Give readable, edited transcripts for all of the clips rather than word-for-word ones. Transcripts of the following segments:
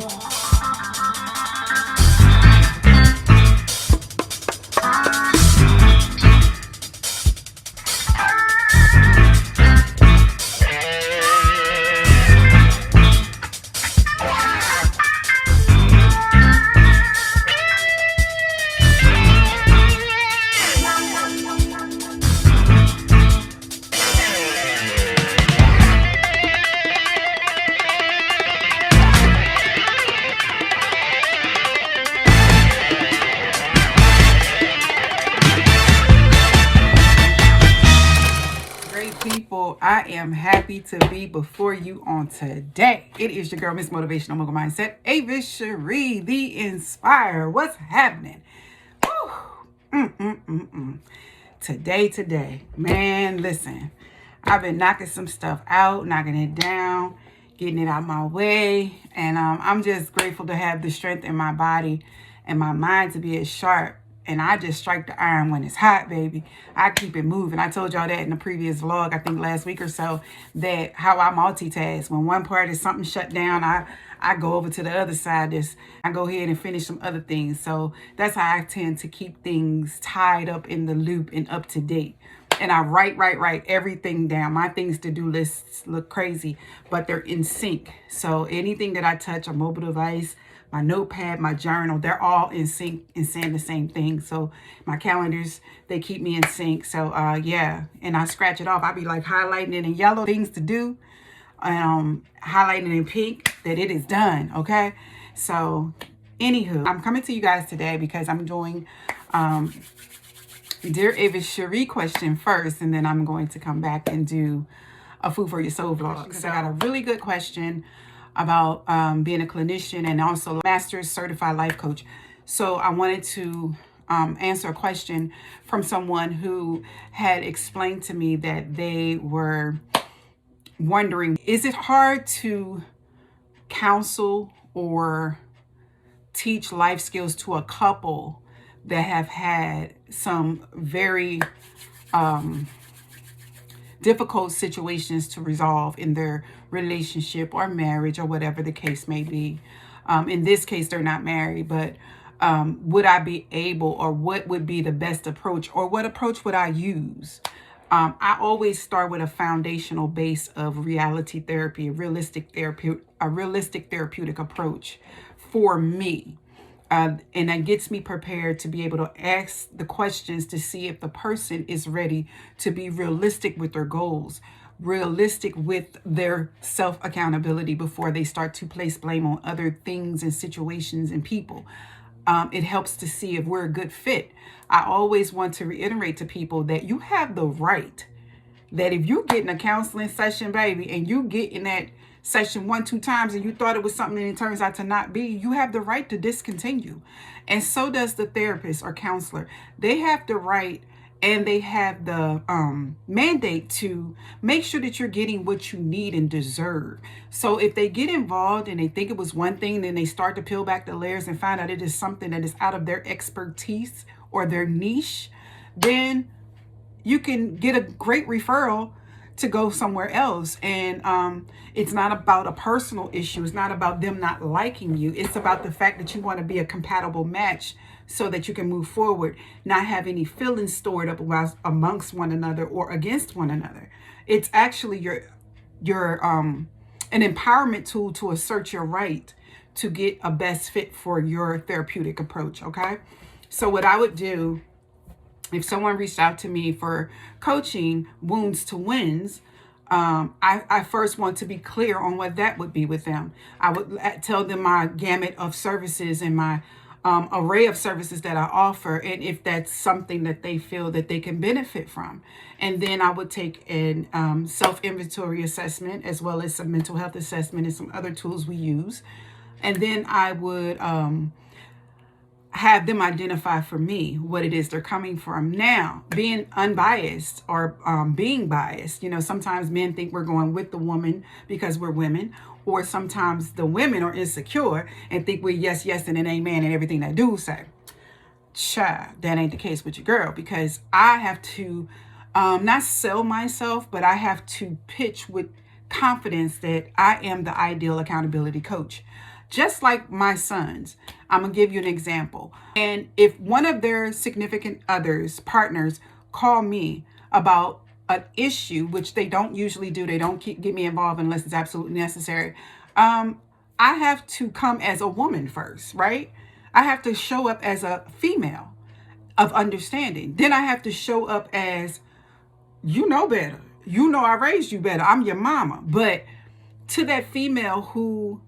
People, I am happy to be before you on today. It is your girl, Miss Motivational Mogul Mindset, Avis Cherie, the Inspire. What's happening? Today, man, listen, I've been knocking some stuff out, knocking it down, getting it out my way, and I'm just grateful to have the strength in my body and my mind to be as sharp. And I just strike the iron when it's hot, baby. I keep it moving. I told y'all that in the previous vlog, I think last week or so, that how I multitask. When one part is something shut down, I go over to the other side. I go ahead and finish some other things. So that's how I tend to keep things tied up in the loop and up to date. And I write everything down. My things to do lists look crazy, but they're in sync. So anything that I touch, a mobile device, my notepad, my journal, they're all in sync and saying the same thing. So my calendars, they keep me in sync. So yeah, and I scratch it off. I be like highlighting it in yellow, things to do, highlighting it in pink, that it is done. Okay. So anywho, I'm coming to you guys today because I'm doing Dear Avis Cherie question first, and then I'm going to come back and do a Food for Your Soul vlog. So I got a really good question about being a clinician and also a master's certified life coach. So I wanted to answer a question from someone who had explained to me that they were wondering, is it hard to counsel or teach life skills to a couple that have had some very difficult situations to resolve in their relationship or marriage or whatever the case may be? In this case, they're not married, but would I be able, or what would be the best approach, or what approach would I use? I always start with a foundational base of reality therapy, a realistic therapeutic approach for me. And that gets me prepared to be able to ask the questions to see if the person is ready to be realistic with their goals, realistic with their self-accountability before they start to place blame on other things and situations and people. It helps to see if we're a good fit. I always want to reiterate to people that you have the right, that if you get in a counseling session, baby, and you get in that session 1-2 times and you thought it was something and it turns out to not be, you have the right to discontinue. And so does the therapist or counselor. They have the right and they have the mandate to make sure that you're getting what you need and deserve. So if they get involved and they think it was one thing, then they start to peel back the layers and find out it is something that is out of their expertise or their niche, then you can get a great referral to go somewhere else. And it's not about a personal issue. It's not about them not liking you. It's about the fact that you want to be a compatible match so that you can move forward, not have any feelings stored up amongst one another or against one another. It's actually your an empowerment tool to assert your right to get a best fit for your therapeutic approach. Okay. So what I would do, if someone reached out to me for coaching wounds to wins, I first want to be clear on what that would be with them. I would tell them my gamut of services and my array of services that I offer, and if that's something that they feel that they can benefit from. And then I would take an self-inventory assessment as well as some mental health assessment and some other tools we use. And then I would have them identify for me what it is they're coming from. Now, being unbiased or being biased, sometimes men think we're going with the woman because we're women, or sometimes the women are insecure and think we're yes, and an amen and everything that dudes say. Child, that ain't the case with your girl, because I have to not sell myself, but I have to pitch with confidence that I am the ideal accountability coach. Just like my sons, I'm going to give you an example. And if one of their significant others, partners, call me about an issue, which they don't usually do, they don't get me involved unless it's absolutely necessary. I have to come as a woman first, right? I have to show up as a female of understanding. Then I have to show up as, you know better. You know I raised you better. I'm your mama. But to that female who,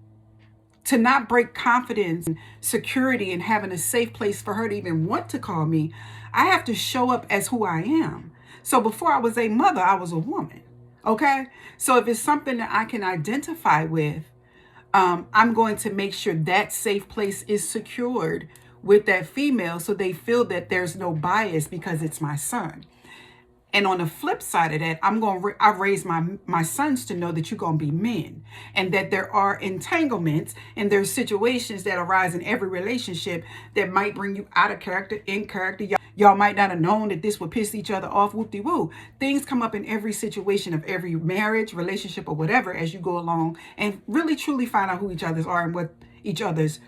to not break confidence and security and having a safe place for her to even want to call me, I have to show up as who I am. So before I was a mother, I was a woman. Okay? So if it's something that I can identify with, I'm going to make sure that safe place is secured with that female so they feel that there's no bias because it's my son. And on the flip side of that, I raise my sons to know that you're going to be men, and that there are entanglements and there's situations that arise in every relationship that might bring you out of character, in character. Y'all might not have known that this would piss each other off, whoop-de-woo. Things come up in every situation of every marriage, relationship, or whatever as you go along and really truly find out who each other's are and what each other's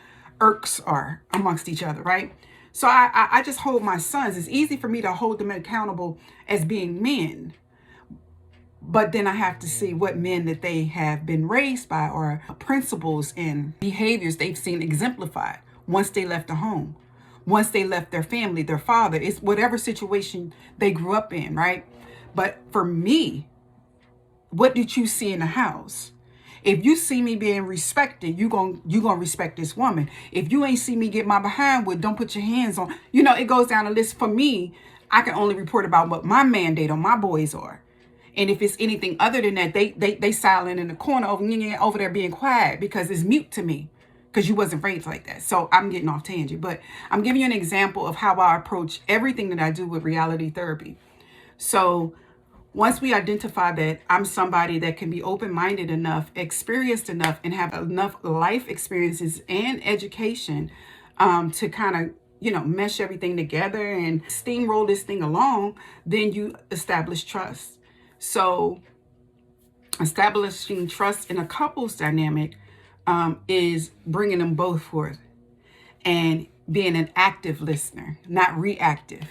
irks are amongst each other, right? So I just hold my sons. It's easy for me to hold them accountable as being men. But then I have to see what men that they have been raised by or principles and behaviors they've seen exemplified once they left the home, once they left their family, their father. It's whatever situation they grew up in, right? But for me, what did you see in the house? If you see me being respected, you gonna respect this woman. If you ain't see me get my behind with, don't put your hands on. You know, it goes down a list. For me, I can only report about what my mandate on my boys are. And if it's anything other than that, they silent in the corner over there being quiet because it's mute to me because you wasn't raised like that. So I'm getting off tangent, but I'm giving you an example of how I approach everything that I do with reality therapy. So once we identify that I'm somebody that can be open-minded enough, experienced enough, and have enough life experiences and education to kind of, mesh everything together and steamroll this thing along, then you establish trust. So establishing trust in a couple's dynamic is bringing them both forth and being an active listener, not reactive.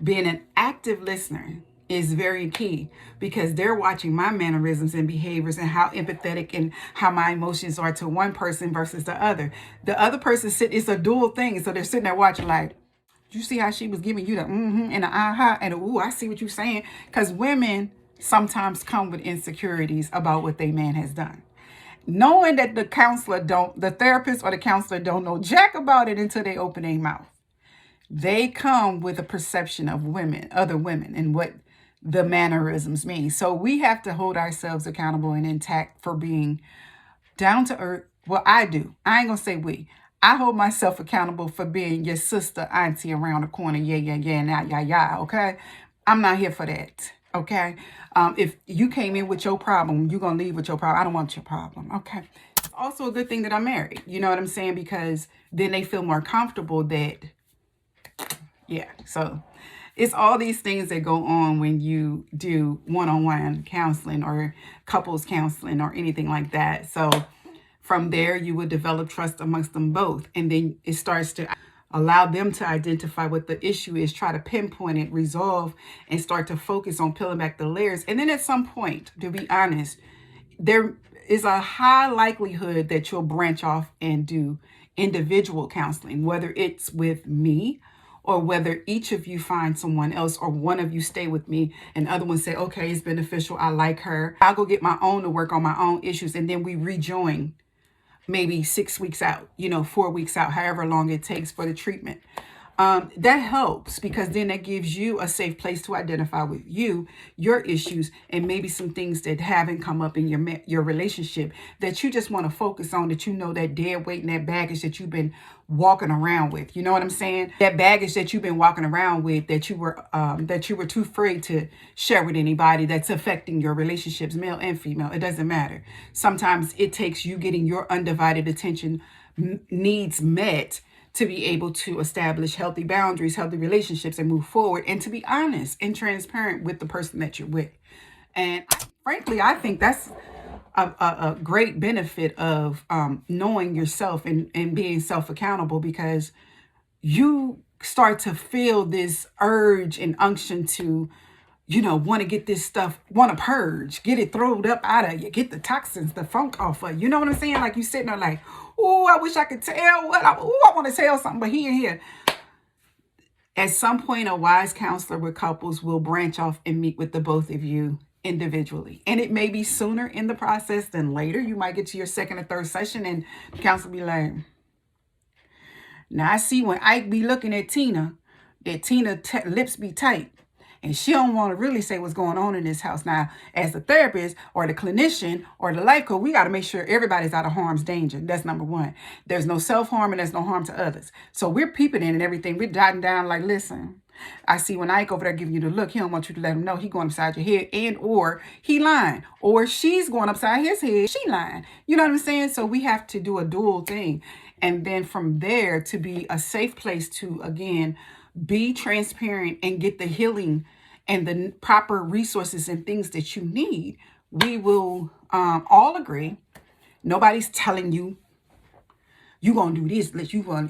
Being an active listener is very key because they're watching my mannerisms and behaviors and how empathetic and how my emotions are to one person versus the other. The other person it's a dual thing. So they're sitting there watching like, you see how she was giving you the and the aha and the ooh, I see what you're saying. Because women sometimes come with insecurities about what their man has done. Knowing that the therapist or the counselor don't know jack about it until they open their mouth. They come with a perception of other women, and what the mannerisms mean. So we have to hold ourselves accountable and intact for being down to earth. Well, I do. I ain't gonna say we. I hold myself accountable for being your sister, auntie around the corner. Yeah. Okay. I'm not here for that. Okay. If you came in with your problem, you're gonna leave with your problem. I don't want your problem. Okay. It's also a good thing that I'm married. You know what I'm saying? Because then they feel more comfortable that, yeah. So it's all these things that go on when you do one-on-one counseling or couples counseling or anything like that. So from there, you would develop trust amongst them both. And then it starts to allow them to identify what the issue is, try to pinpoint it, resolve, and start to focus on peeling back the layers. And then at some point, to be honest, there is a high likelihood that you'll branch off and do individual counseling, whether it's with me or whether each of you find someone else or one of you stay with me and the other one say, okay, it's beneficial. I like her. I'll go get my own to work on my own issues. And then we rejoin maybe 6 weeks out, 4 weeks out, however long it takes for the treatment. That helps because then that gives you a safe place to identify with your issues, and maybe some things that haven't come up in your relationship that you just want to focus on, that that dead weight and that baggage that you've been walking around with. You know what I'm saying? That baggage that you've been walking around with that you were too afraid to share with anybody, that's affecting your relationships, male and female. It doesn't matter. Sometimes it takes you getting your undivided attention needs met to be able to establish healthy boundaries, healthy relationships, and move forward, and to be honest and transparent with the person that you're with. And frankly, I think that's a great benefit of knowing yourself and being self-accountable, because you start to feel this urge and unction to, want to get this stuff, want to purge, get it thrown up out of you, get the toxins, the funk off of you. You know what I'm saying? Like you sitting there like, oh, I wish I could tell what I want to tell something, but here. At some point, a wise counselor with couples will branch off and meet with the both of you individually. And it may be sooner in the process than later. You might get to your second or third session and the counselor be like, now I see when Ike be looking at Tina, that Tina lips be tight. And she don't want to really say what's going on in this house. Now, as the therapist or the clinician or the life coach, we got to make sure everybody's out of harm's danger. That's number one. There's no self-harm and there's no harm to others. So we're peeping in and everything. We're jotting down like, listen, I see when Ike over there giving you the look, he don't want you to let him know he going upside your head, and or he lying, or she's going upside his head, she lying. You know what I'm saying? So we have to do a dual thing. And then from there, to be a safe place to, again, be transparent and get the healing and the proper resources and things that you need. We will all agree. Nobody's telling you, you going to do this,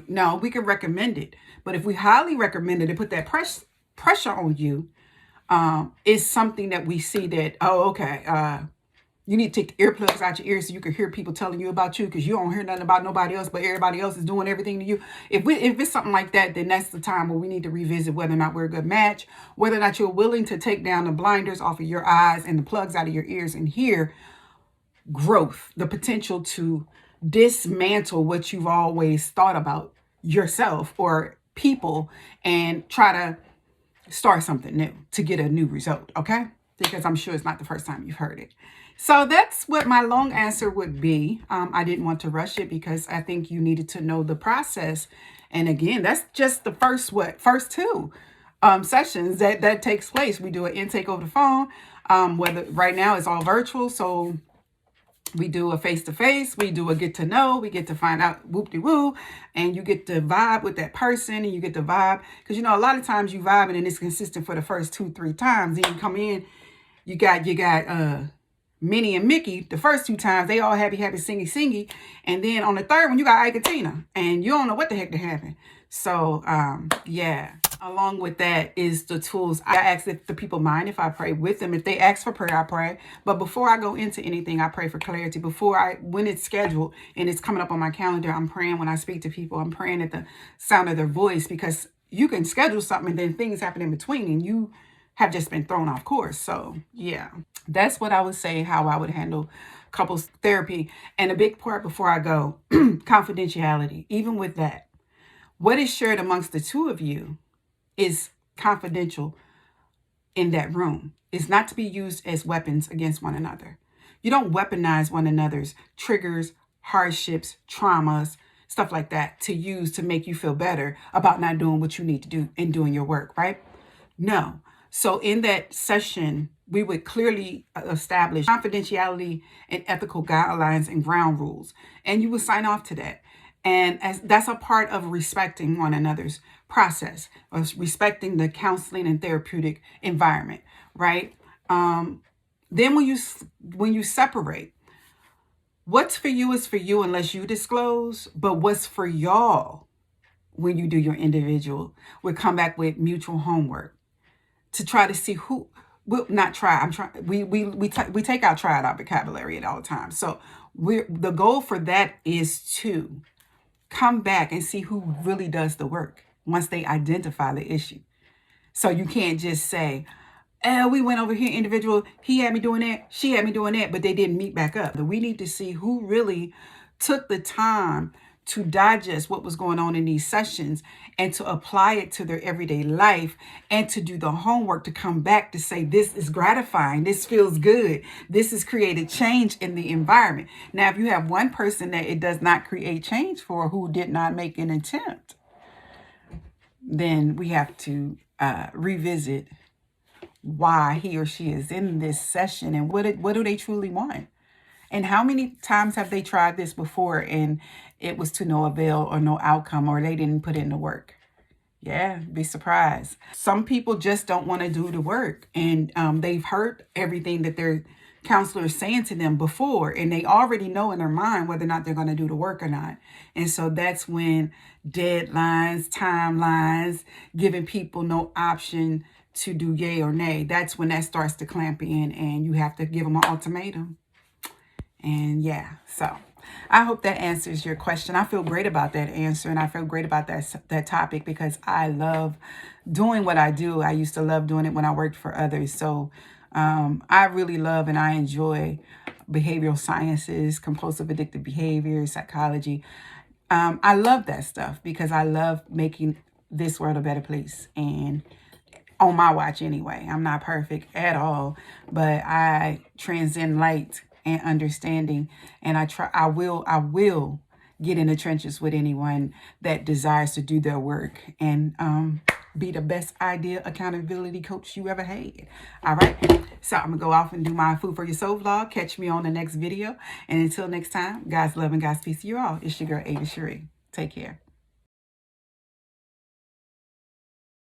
no, we can recommend it. But if we highly recommend it and put that pressure on you, it's something that we see that, okay, you need to take the earplugs out your ears so you can hear people telling you about you, because you don't hear nothing about nobody else, but everybody else is doing everything to you. If it's something like that, then that's the time where we need to revisit whether or not we're a good match, whether or not you're willing to take down the blinders off of your eyes and the plugs out of your ears and hear growth, the potential to dismantle what you've always thought about yourself or people and try to start something new to get a new result, okay? Because I'm sure it's not the first time you've heard it. So that's what my long answer would be. I didn't want to rush it because I think you needed to know the process. And again, that's just the first two sessions that takes place. We do an intake over the phone. Whether right now it's all virtual, so we do a face-to-face, we do a get-to-know, we get to find out whoop-de-woo, and you get to vibe with that person, and you get to vibe. Because, a lot of times you vibe and it's consistent for the first 2-3 times. Then you come in, you got Minnie and Mickey, the first 2 times, they all happy, singy. And then on the third one, you got Ike and Tina, and you don't know what the heck to happen. So, yeah. Along with that is the tools. I ask if the people mind if I pray with them. If they ask for prayer, I pray. But before I go into anything, I pray for clarity. When it's scheduled and it's coming up on my calendar, I'm praying when I speak to people. I'm praying at the sound of their voice, because you can schedule something and then things happen in between and you have just been thrown off course. So, yeah, that's what I would say, how I would handle couples therapy. And a big part before I go, confidentiality. Even with that, what is shared amongst the two of you is confidential in that room. It's not to be used as weapons against one another. You don't weaponize one another's triggers, hardships, traumas, stuff like that to use to make you feel better about not doing what you need to do and doing your work, right? No. So in that session, we would clearly establish confidentiality and ethical guidelines and ground rules. And you would sign off to that. And that's a part of respecting one another's process, of respecting the counseling and therapeutic environment, right? Then when you separate, what's for you is for you unless you disclose, but what's for y'all when you do your individual, we come back with mutual homework to try to see who will not try. We take out try out our vocabulary at all times. So the goal for that is to come back and see who really does the work once they identify the issue. So you can't just say, oh, we went over here individual, he had me doing that, she had me doing that, but they didn't meet back up. We need to see who really took the time to digest what was going on in these sessions and to apply it to their everyday life and to do the homework to come back to say, this is gratifying, this feels good, this has created change in the environment. Now, if you have one person that it does not create change for, who did not make an attempt, then we have to revisit why he or she is in this session and what do they truly want. And how many times have they tried this before and it was to no avail or no outcome, or they didn't put in the work? Yeah, be surprised. Some people just don't want to do the work, and they've heard everything that counselor is saying to them before, and they already know in their mind whether or not they're going to do the work or not. And so that's when deadlines, timelines, giving people no option to do yay or nay, that's when that starts to clamp in, and you have to give them an ultimatum. And yeah, so I hope that answers your question. I feel great about that answer, and I feel great about that topic, because I love doing what I do. I used to love doing it when I worked for others. So I really love and I enjoy behavioral sciences, compulsive addictive behavior, psychology. I love that stuff because I love making this world a better place. And on my watch anyway, I'm not perfect at all, but I transcend light and understanding. And I will get in the trenches with anyone that desires to do their work and be the best idea accountability coach you ever had. All right. So I'm going to go off and do my Food for Your Soul vlog. Catch me on the next video. And until next time, God's love and God's peace to you all. It's your girl, Avis Cherie. Take care.